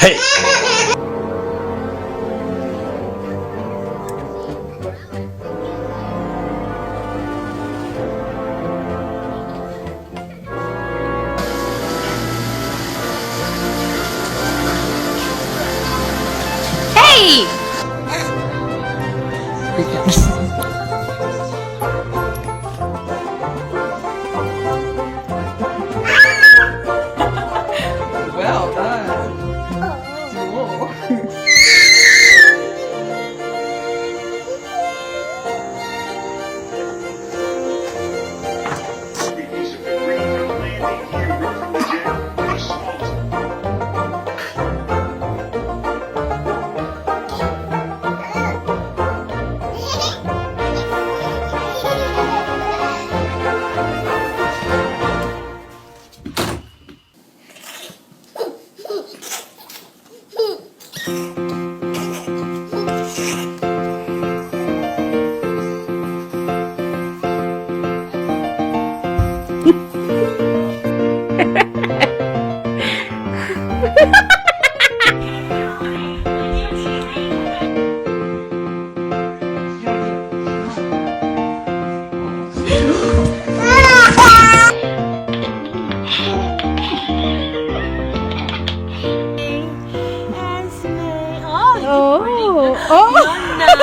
Hey! Hey! Well done.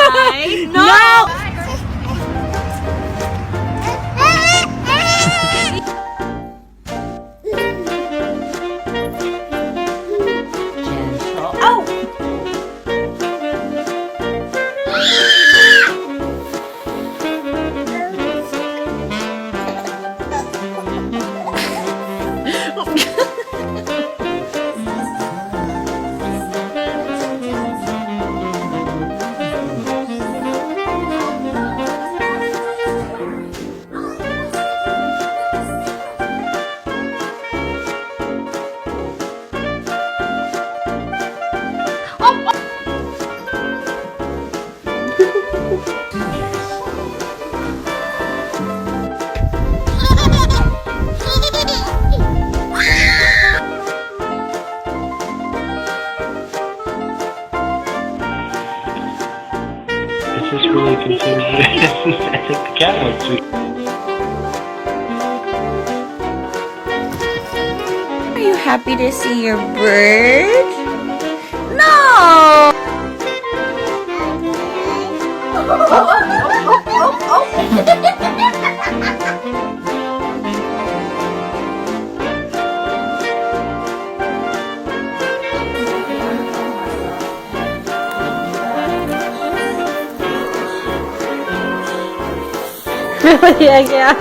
Nice. No! This is really confusing. I think the cat looks sweet. Are you happy to see your bird? No! Yeah.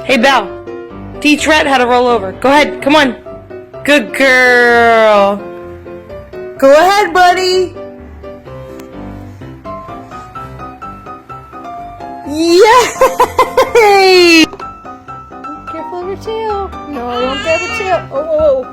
Hey, Belle. Teach Rhett how to roll over. Go ahead. Come on. Good girl. Go ahead, buddy. Yay! Careful of your tail. No, I won't grab your tail. Oh.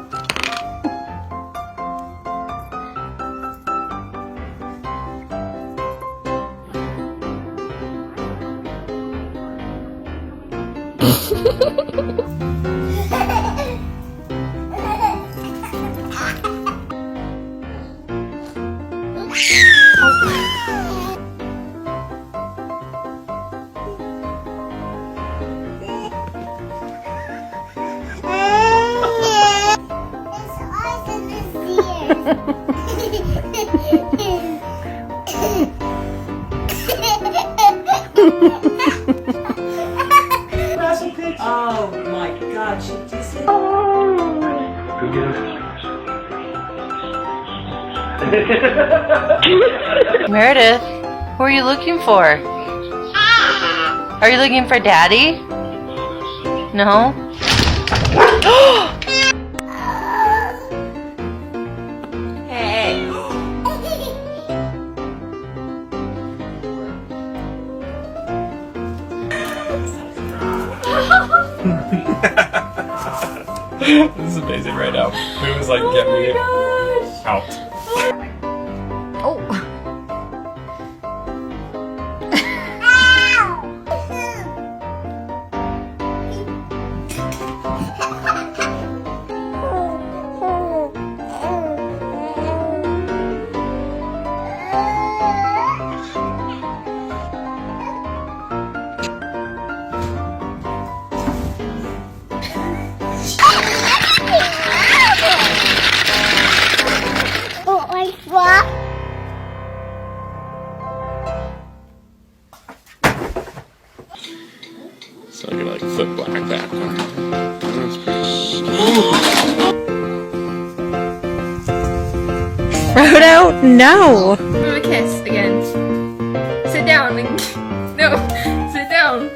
Recipe. Oh my God, she just said. Go get him. Meredith, who are you looking for? Are you looking for Daddy? No? Hey. This is amazing right now. It was like, get me out. Oh. So I'm gonna like flip black that one. That's pretty. Frodo, no! Give him a kiss again. Sit down. No, sit down.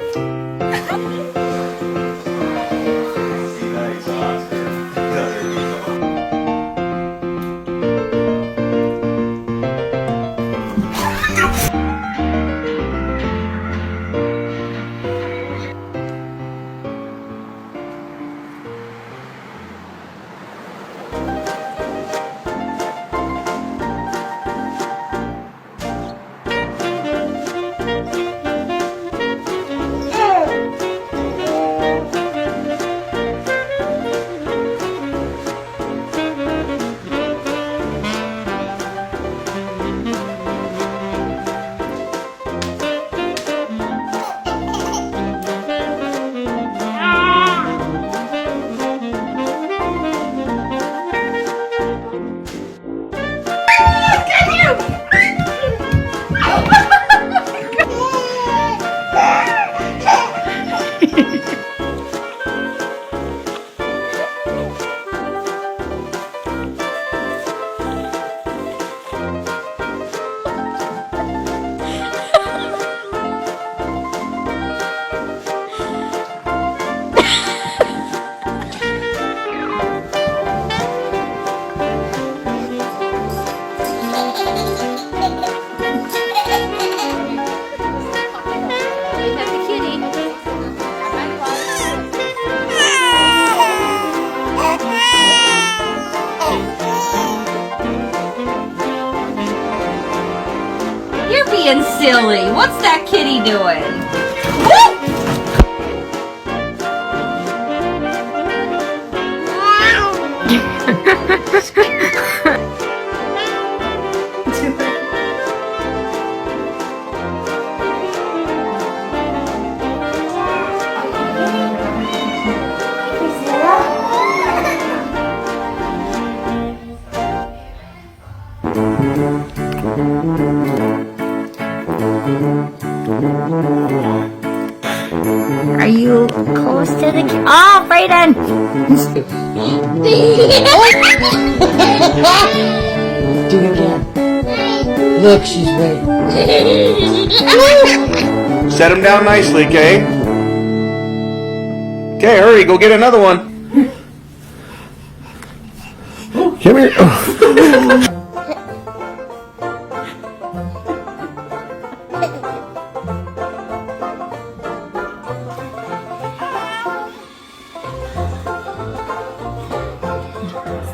You're being silly. What's that kitty doing? Are you close to the Oh, Brayden! Do it again. Look, she's ready. Set him down nicely, Kay. Okay, hurry, go get another one. Come here.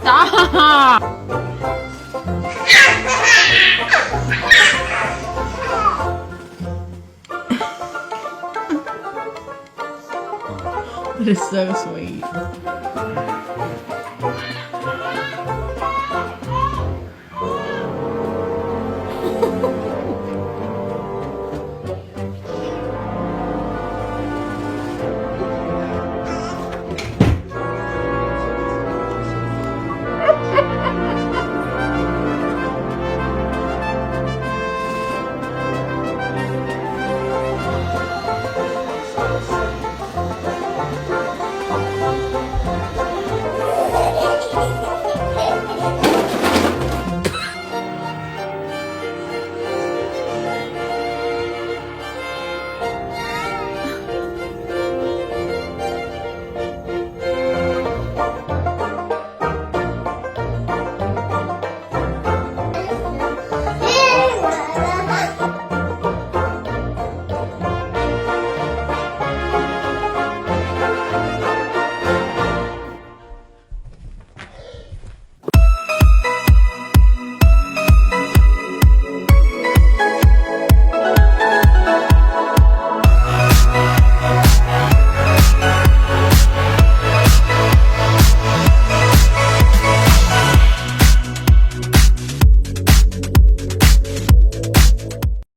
Stop! That is so sweet.